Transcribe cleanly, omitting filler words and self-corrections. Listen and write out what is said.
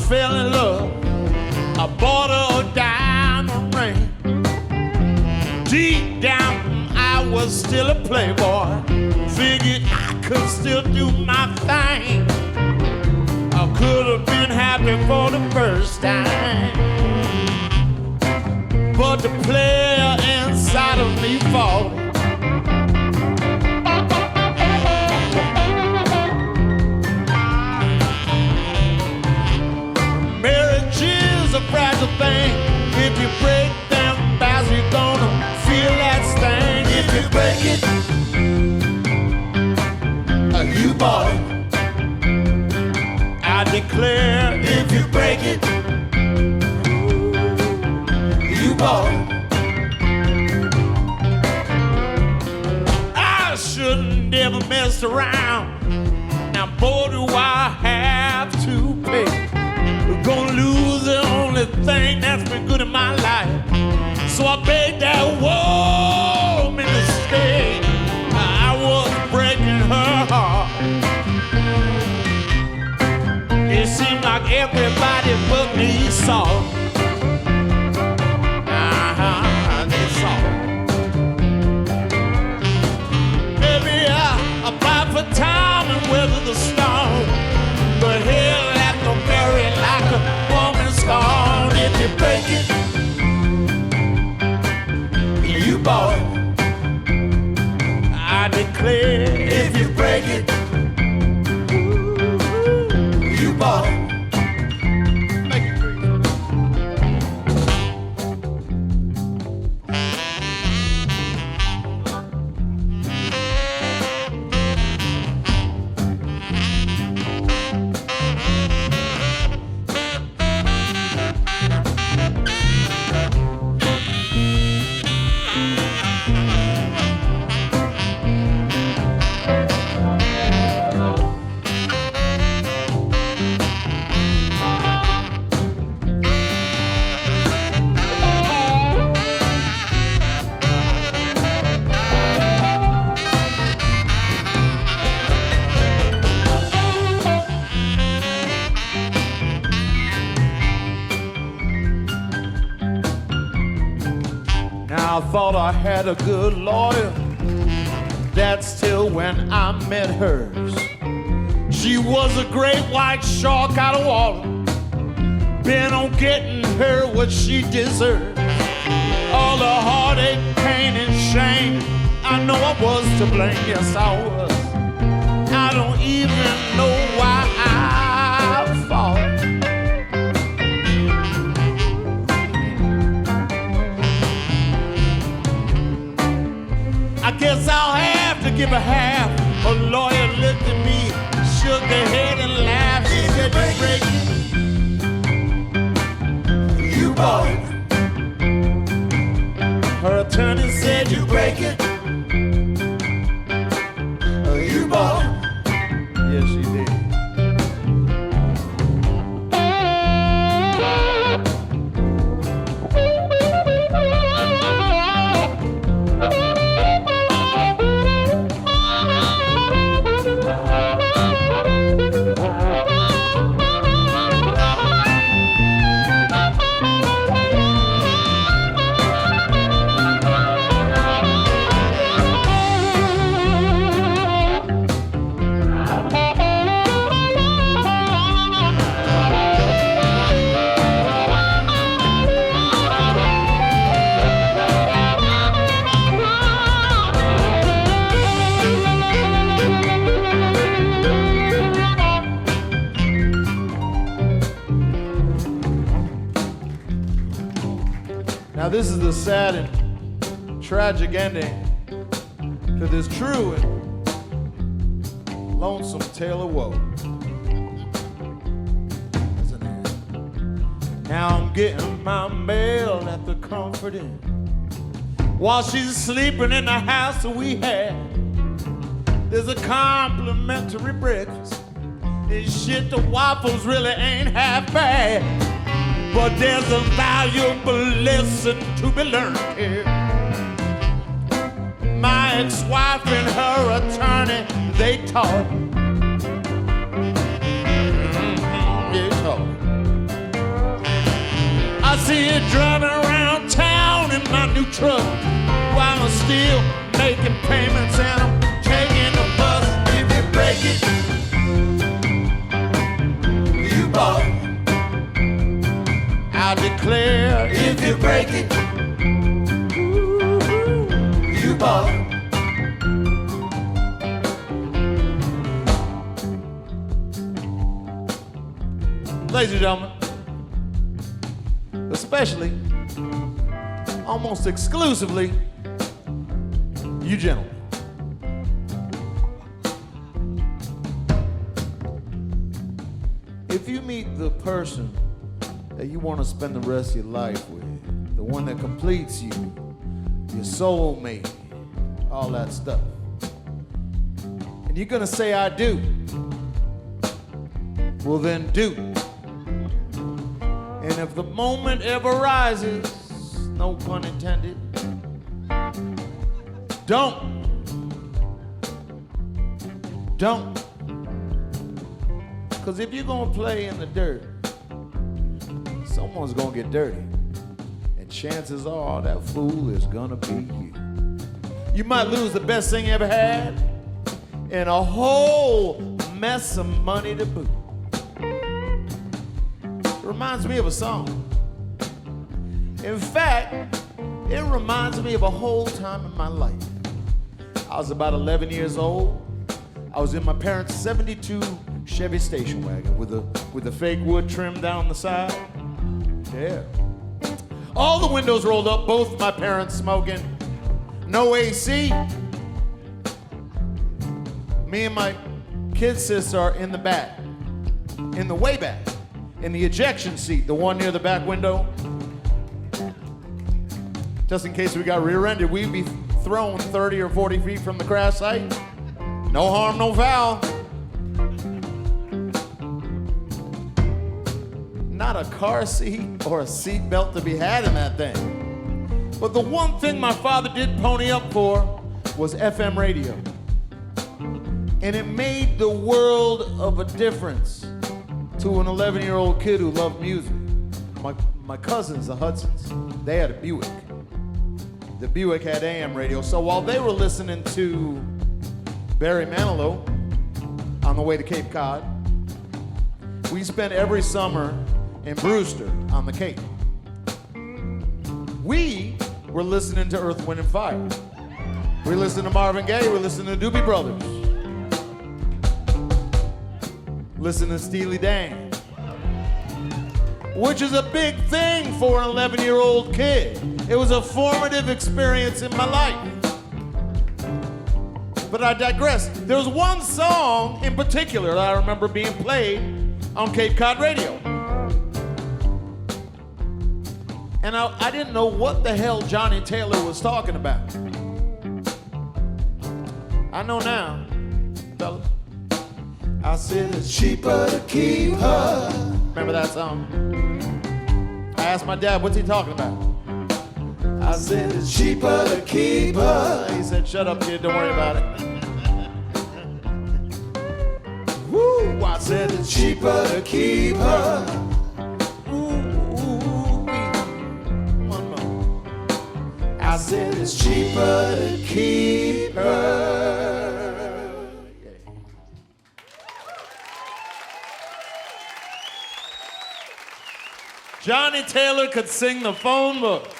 fell in love. I bought her a diamond ring. Deep down, I was still a playboy. Figured I could still do my thing. I could have been happy for the first time. But the player inside of me falling. Marriage is a fragile thing. If you break them vows, you're gonna feel that sting. If you break it, you bought it. I declare, if you break it, you bought it. I shouldn't ever mess around. Now, boy, do I have to pay. We're gonna lose the only thing that's been good in my life. So I begged that woman to stay. I was breaking her heart. It seemed like everybody but me saw. They saw. Maybe I applied for time and weathered the storm. But hell, that don't bury like a woman's scorn. If you break it, you bought it. I declare, if you break it, you bought it. Make it free. I thought I had a good lawyer. That's till when I met hers. She was a great white shark out of water, bent on getting her what she deserved. All the heartache, pain, and shame, I know I was to blame, yes I was. I don't even know why I fought. I guess I'll have to give a half. A lawyer looked at me, shook her head and laughed. She said, you break it, you bought it. Her attorney said, you break it, you bought it. Yes, she did. Now this is the sad and tragic ending to this true and lonesome tale of woe. Isn't it? Now I'm getting my mail at the Comfort Inn while she's sleeping in the house that we had. There's a complimentary breakfast. This shit, the waffles really ain't half bad. But there's a valuable lesson to be learned here. My ex-wife and her attorney, they taught. They taught. see you driving around town in my new truck while I'm still making payments and I'm taking the bus. If you break it, you bought it. I declare, if you break it, you bought it. Ladies and gentlemen, especially, almost exclusively, you gentlemen. If you meet the person that you want to spend the rest of your life with, the one that completes you, your soulmate, all that stuff, and you're gonna say, I do, well then do. And if the moment ever rises, no pun intended, don't. Because if you're gonna play in the dirt, someone's gonna get dirty. And chances are that fool is gonna be you. You might lose the best thing you ever had and a whole mess of money to boot. Reminds me of a song. In fact, it reminds me of a whole time in my life. I was about 11 years old. I was in my parents' 72 Chevy station wagon with the fake wood trim down the side. Yeah. All the windows rolled up, both my parents smoking. No AC. Me and my kid sister are in the back, in the way back. In the ejection seat, the one near the back window. Just in case we got rear-ended, we'd be thrown 30 or 40 feet from the crash site. No harm, no foul. Not a car seat or a seat belt to be had in that thing. But the one thing my father did pony up for was FM radio. And it made the world of a difference to an 11-year-old kid who loved music. My cousins, the Hudsons, they had a Buick. The Buick had AM radio, so while they were listening to Barry Manilow on the way to Cape Cod, we spent every summer in Brewster on the Cape. We were listening to Earth, Wind, and Fire. We listened to Marvin Gaye, we listened to the Doobie Brothers. Listen to Steely Dan, which is a big thing for an 11-year-old kid. It was a formative experience in my life. But I digress. There was one song in particular that I remember being played on Cape Cod radio. And I didn't know what the hell Johnny Taylor was talking about. I know now, fellas. I said it's cheaper to keep her. Remember that song? I asked my dad, what's he talking about? I said it's cheaper to keep her. He said, shut up, kid, don't worry about it. Woo! I said it's cheaper to keep her. One more. I said it's cheaper to keep her. Johnny Taylor could sing the phone book.